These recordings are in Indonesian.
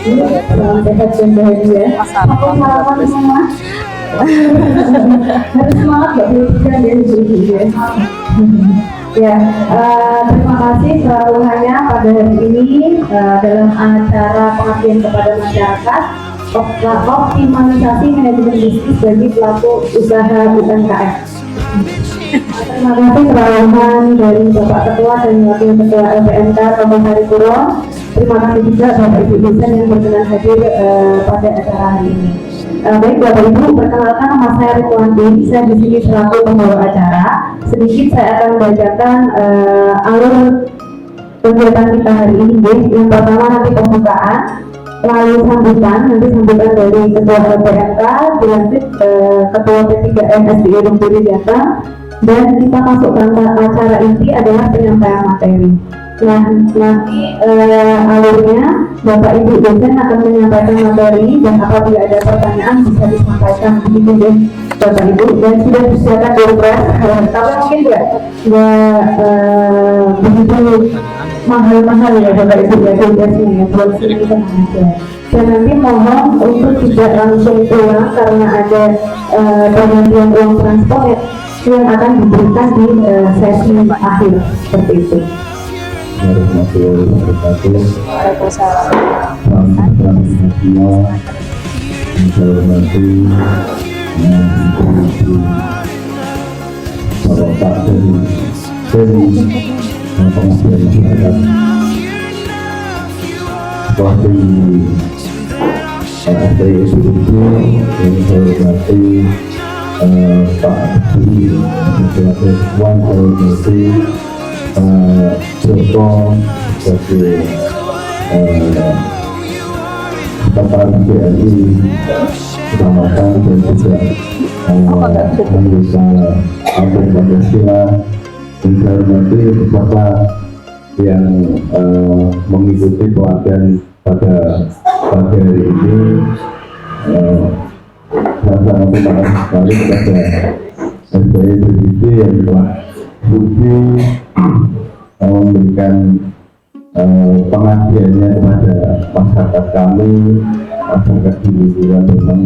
Salam sehat dan bahagia. Aku sarapan semua. Harus semangat Mbak Fitri dan Ibu ya. Ya, terima kasih selalunya pada hari ini dalam acara pengabdian kepada masyarakat optimalisasi manajemen bisnis bagi pelaku usaha UMKM. Terima kasih keterangan dari Bapak Ketua dan Wakil Ketua LPMK Bapak Haripuro. Terima kasih juga Bapak Ibu dosen yang berkenan hadir pada acara hari ini. Baik Bapak Ibu, perkenalkan nama saya Rituandi. Saya di sini selaku pembawa acara. Sedikit saya akan membacakan alur kegiatan kita hari ini. Yang pertama nanti pembukaan, lalu sambutan dari Ketua LPMK, dilanjut Ketua P3M SDI Lumpuri Jateng, dan kita masukkan acara inti adalah penyampaian materi. Nah, nanti alurnya Bapak Ibu dosen akan menyampaikan materi dan apabila ada pertanyaan bisa disampaikan begitu deh Bapak Ibu, dan sudah disediakan dompet, tapi mungkin nggak begitu mahal-mahal ya Bapak Ibu ya dompetnya ya, buat sini kita aja. Dan nanti mohon untuk tidak langsung pulang karena ada penggantian uang transport yang akan diberikan di sesi akhir seperti itu. Warahmatullahi wabarakatuh. Salam semua. Saya hormati Bapak dari pengabdian masyarakat. Wakil SDI itu yang saya hormati Pak Budi, Wakil Wan, saya hormati Joko sebagai Bapak BRI Kecamatan dan juga anggota Kampung Pancasila, dan saya hormati Bapak yang mengikuti pelatihan pada pagi hari ini. Saya sangat terima kasih sekali kepada SDI BPD yang telah budi memberikan pengabdiannya kepada masyarakat kami, masyarakat di lingkungan. Memang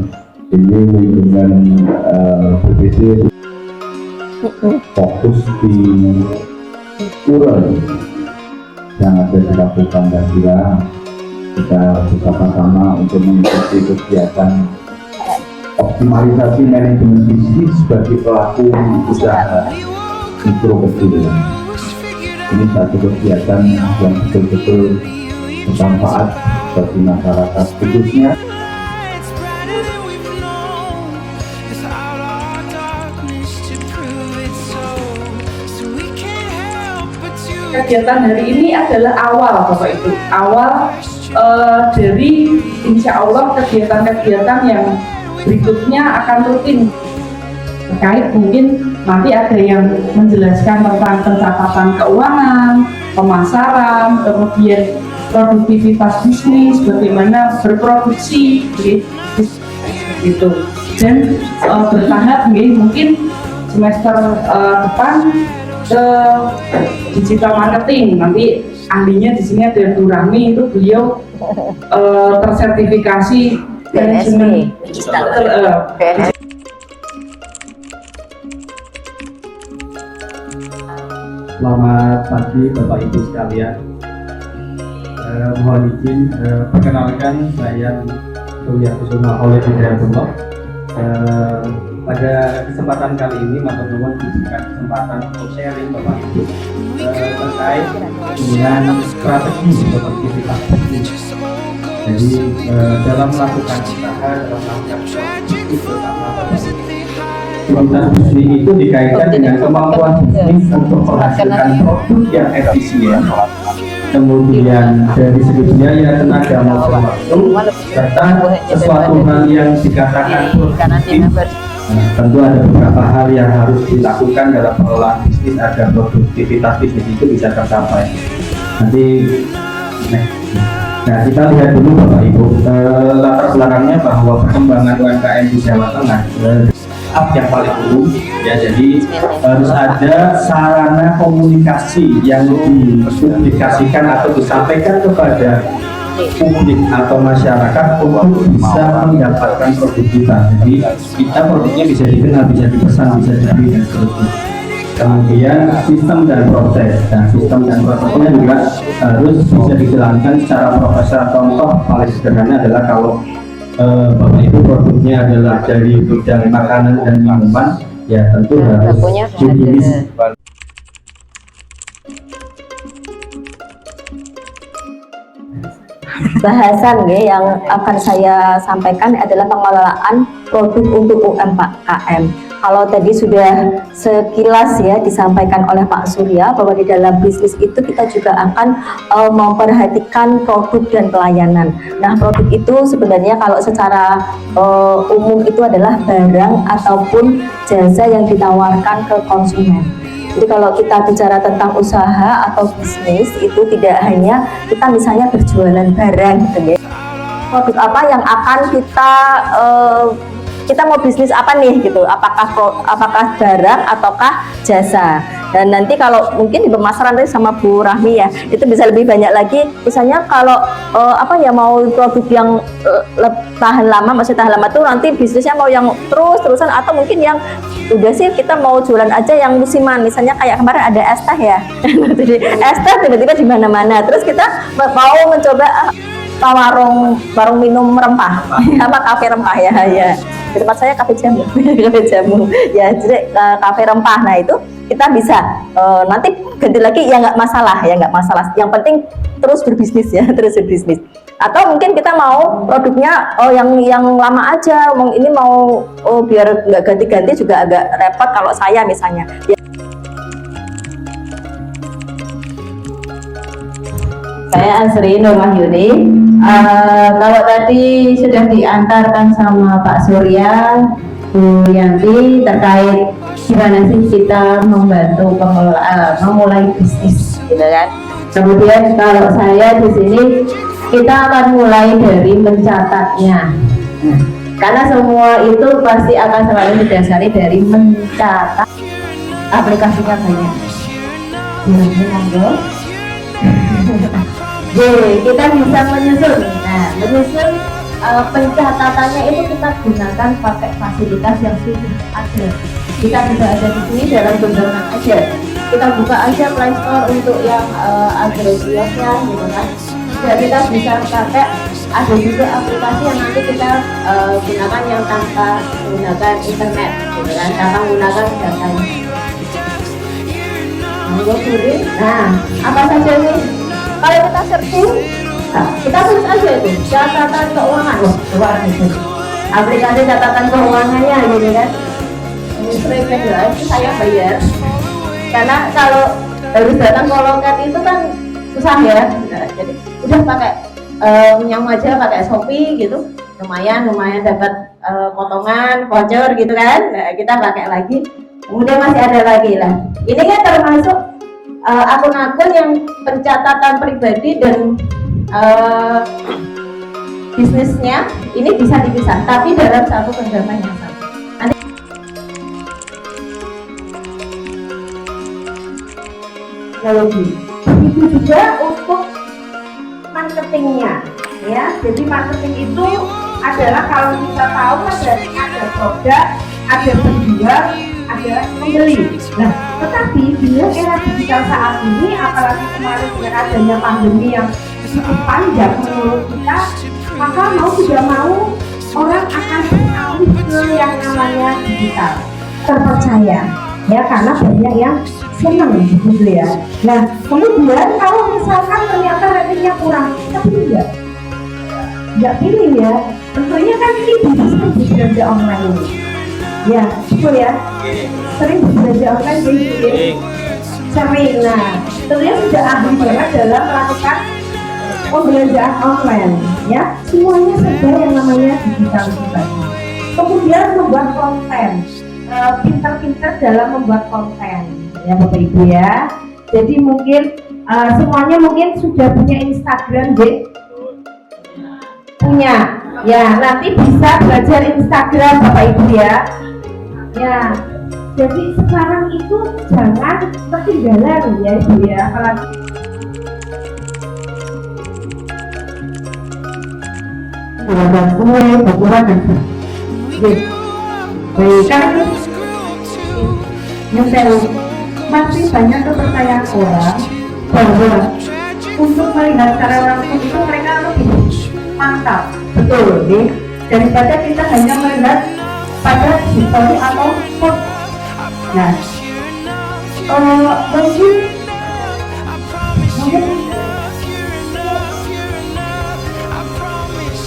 ini lingkungan BPD fokus di pura yang ada di Kabupaten Gajira. Kita bersama-sama untuk mengikuti kegiatan optimalisasi manajemen bisnis bagi pelaku usaha mikro kecil. Ini satu kegiatan yang betul-betul bermanfaat bagi masyarakat khususnya. Kegiatan hari ini adalah awal Bapak Ibu, awal dari insya Allah kegiatan-kegiatan yang berikutnya akan rutin terkait. Mungkin nanti ada yang menjelaskan tentang pencatatan keuangan, pemasaran, kemudian produktivitas bisnis, bagaimana berproduksi gitu. Dan bertahap mungkin semester depan ke digital marketing. Nanti ahlinya di sini ada Durami, itu beliau tersertifikasi manajemen digital. Selamat pagi Bapak Ibu sekalian. Mohon izin perkenalkan saya Surya Kusuma oleh Hidayatullah. Pada kesempatan kali ini matur nuwun diberikan kesempatan untuk sharing Bapak Ibu terkait dengan strategi produktivitas bisnis. Jadi dalam melakukan usaha, dalam melakukan bisnis terutama produktivitas bisnis itu dikaitkan dengan kemampuan bisnis untuk menghasilkan produk yang efisien, kemudian dari segi biaya, tenaga maupun waktu, serta sesuatu hal yang dikatakan produktif. Tentu ada beberapa hal yang harus dilakukan dalam pengelolaan bisnis agar produktivitas bisnis itu bisa tercapai. Nah, kita lihat dulu Bapak Ibu latar belakangnya bahwa perkembangan UMKM di Jawa Tengah yang paling dulu ya, jadi harus ada sarana komunikasi yang dipublikasikan atau disampaikan kepada publik atau masyarakat untuk bisa mendapatkan produk kita. Jadi kita produknya bisa dikenal, bisa dipesan, bisa dibeli dan seterusnya. Kemudian sistem dan proses. Nah, sistem dan prosesnya juga harus bisa dijalankan secara profesional. Contoh paling sederhana adalah kalau Bapak Ibu produknya adalah dari bidang makanan dan minuman, ya tentu harus higienis. Bahasan ya, yang akan saya sampaikan adalah pengelolaan produk untuk UMKM. Kalau tadi sudah sekilas ya disampaikan oleh Pak Surya bahwa di dalam bisnis itu kita juga akan memperhatikan produk dan pelayanan. Nah, produk itu sebenarnya kalau secara umum itu adalah barang ataupun jasa yang ditawarkan ke konsumen. Jadi kalau kita bicara tentang usaha atau bisnis itu tidak hanya kita misalnya berjualan barang gitu ya. Produk apa yang akan kita mau bisnis apa nih gitu, apakah barang ataukah jasa. Dan nanti kalau mungkin di pemasaran tadi sama Bu Rahmi ya, itu bisa lebih banyak lagi. Misalnya kalau mau produk yang tahan lama, maksudnya tahan lama tuh nanti bisnisnya mau yang terus-terusan atau mungkin yang udah sih kita mau jualan aja yang musiman. Misalnya kayak kemarin ada es teh ya, jadi es teh tiba-tiba di mana-mana. Terus kita mau mencoba warung minum rempah, apa kafe rempah ya. Di tempat saya kafe jamu, kafe jamu ya, jadi kafe rempah. Nah itu kita bisa nanti ganti lagi ya, nggak masalah. Yang penting terus berbisnis ya, terus berbisnis. Atau mungkin kita mau produknya yang lama aja, ini mau biar nggak ganti-ganti juga agak repot kalau saya misalnya. Saya Asri Nur Mahyuni. Kalau tadi sudah diantarkan sama Pak Surya, Bu Yanti terkait gimana sih kita membantu memulai bisnis, gitu kan. Kemudian kalau saya di sini kita akan mulai dari mencatatnya. Karena semua itu pasti akan selalu didasari dari mencatat. Aplikasinya banyak. Jadi kita bisa menyusun. Nah, menyusun pencatatannya itu kita gunakan pakai fasilitas yang sudah ada. Kita bisa ada di sini dalam genggaman aja. Kita buka aja Play Store untuk yang agrobiosnya, gitu kan. Dan kita bisa pakai, ada juga aplikasi yang nanti kita gunakan yang tanpa menggunakan internet, gitu kan, tanpa menggunakan datanya. Nah, apa saja nih? Kalau kita searching, kita tulis aja itu catatan keuangan. Wah, luar biasa. Aplikasi catatan keuangannya gitu kan. Ini sering itu saya bayar. Karena kalau harus datang ke loket itu kan susah ya. Nah, jadi udah pakai yang aja pakai Shopee gitu. Lumayan dapat potongan, voucher gitu kan. Nah, kita pakai lagi. Kemudian masih ada lagi lah. Ini kan termasuk akun-akun yang pencatatan pribadi dan bisnisnya ini bisa dipisah, tapi dalam satu genggaman yang sama. Nanti teknologi itu juga untuk marketingnya, ya. Jadi marketing itu adalah kalau kita tahu kan berarti ada produk, ada penjual, ada pembeli. Nah, tetapi di era digital saat ini, apalagi kemarin dengan adanya pandemi yang cukup panjang menurut kita, maka mau tidak mau orang akan beralih ke yang namanya digital terpercaya, ya, karena banyak yang senang gitu ya. Nah, kemudian kalau misalkan ternyata ratingnya kurang, kita pilih nggak pilih ya. Tentunya kan ini bisnis belanja online ini. Ya, betul ya. Sering berbelanja online jadi sering. Nah, tentunya sudah ahli banget dalam melakukan pembelanjaan online. Ya, semuanya serba yang namanya digital tadi. Kemudian membuat konten, pintar-pintar dalam membuat konten. Ya, Bapak Ibu ya. Jadi mungkin semuanya mungkin sudah punya Instagram, deh. Punya. Ya, nanti bisa belajar Instagram Bapak Ibu ya. Ya, jadi sekarang itu jangan ketinggalan ya Ibu ya, apalagi ada kue, buah dan baik kan nyetel masih banyak kepercayaan orang bahwa untuk melihat secara langsung itu mereka lebih mantap, betul, daripada kita hanya melihat pada history atau foto. Nah, mungkin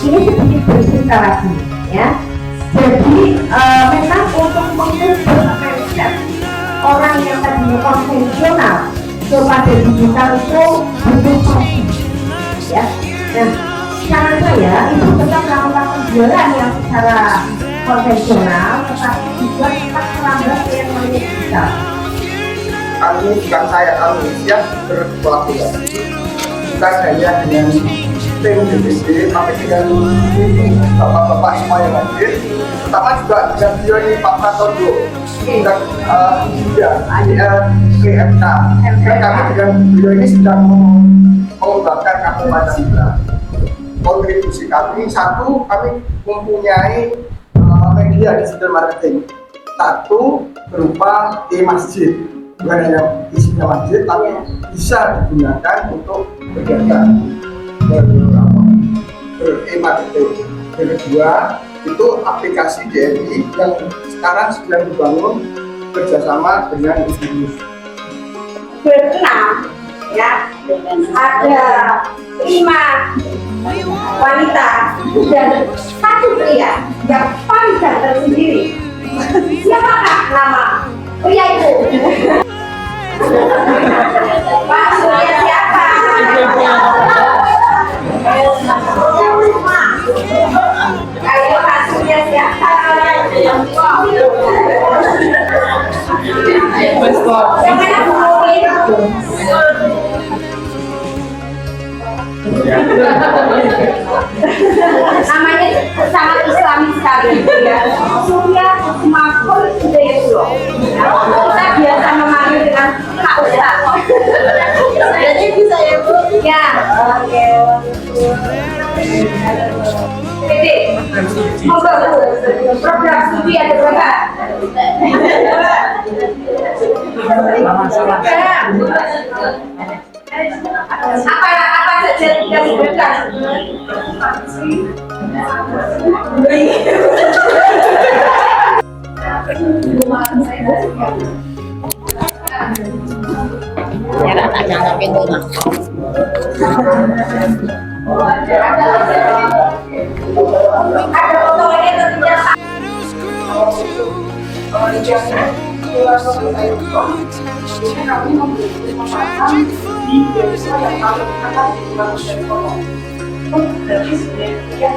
ini sedikit bercerita lagi, ya. Jadi memang untuk mengubah mindset orang yang tadinya konvensional kepada digital itu butuh proses, ya. Nah, saran saya itu tetap melakukan penjualan yang secara konvensional, tetapi juga tetap melambat ke yang namanya digital. Kami bukan saya, kami siap berkolaborasi bukan hanya dengan tim DPD, tapi dengan bapak-bapak semua yang hadir, terutama juga dengan beliau ini Pak Prasojo dan PMK. Kami dengan beliau ini sedang mengembangkan kartu Pancasila. Kontribusi kami, satu, kami mempunyai media digital marketing. Satu, berupa e-masjid. Bukan hanya isinya masjid, tapi bisa digunakan untuk berdagang, ber-e-marketing. Yang kedua, itu aplikasi DNI yang sekarang sedang dibangun kerjasama dengan ibu-ibu. Berenam, ya, ada 5 wanita dan 1 pria yang paling ganteng sendiri. Siapakah nama pria itu? Pak Surya siapa? Ayo Pak Surya siapa? Yang mana ngomongin? Namanya sangat islami sekali, ya. Surya Makmur Hidayatullah. Kita biasa memanggil dengan Kak Ustaz. Jadi bisa ya Bu? Ya. Oke. Jadi, monggo Bu. Program studi ada berapa? Apa saja yang diberikan? Ya kan tak jangan pintu mah. Ada fotonya tentunya. Ini kami memasang di desa yang kami akan dibangun dari foto. Dari sebenarnya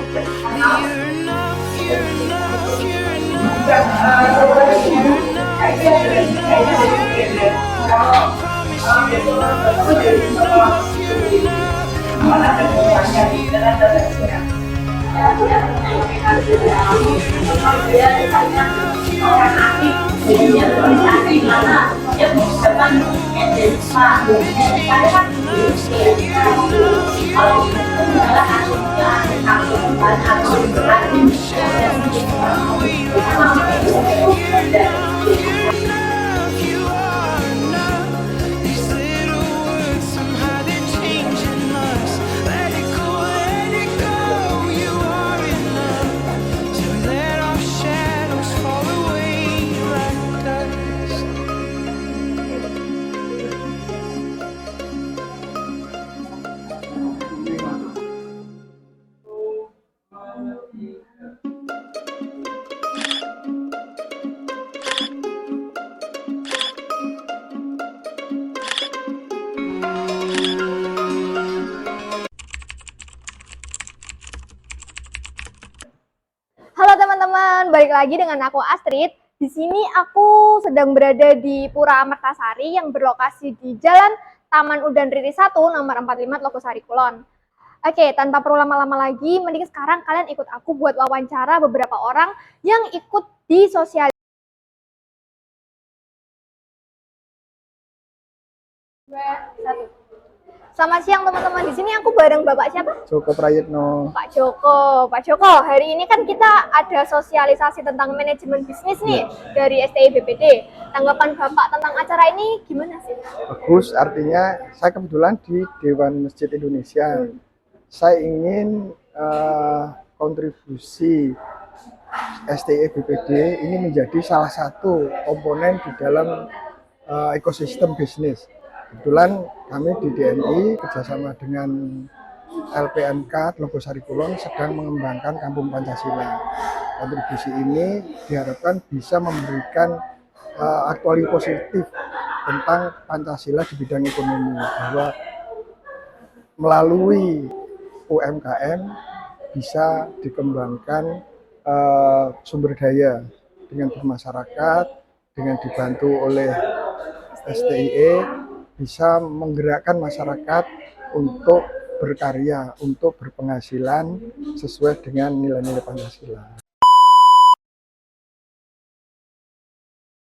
Halo teman-teman, balik lagi dengan aku Astrid. Di sini aku sedang berada di Pura Amertasari yang berlokasi di Jalan Taman Udan Riri 1 nomor 45 Logosari Kulon. Oke, tanpa perlu lama-lama lagi, mending sekarang kalian ikut aku buat wawancara beberapa orang yang ikut di sosial. Selamat siang teman-teman. Di sini aku bareng Bapak siapa? Joko Prayitno. Pak Joko. Pak Joko, hari ini kan kita ada sosialisasi tentang manajemen bisnis nih dari STI BPD. Tanggapan Bapak tentang acara ini gimana sih? Bagus, artinya saya kebetulan di Dewan Masjid Indonesia. Saya ingin kontribusi STI BPD ini menjadi salah satu komponen di dalam ekosistem bisnis. Kebetulan kami di DMI kerjasama dengan LPMK Telogosari Kulon sedang mengembangkan Kampung Pancasila. Kontribusi ini diharapkan bisa memberikan aktualisasi positif tentang Pancasila di bidang ekonomi, bahwa melalui UMKM bisa dikembangkan sumber daya dengan bermasyarakat, dengan dibantu oleh STIE, bisa menggerakkan masyarakat untuk berkarya, untuk berpenghasilan sesuai dengan nilai-nilai Pancasila.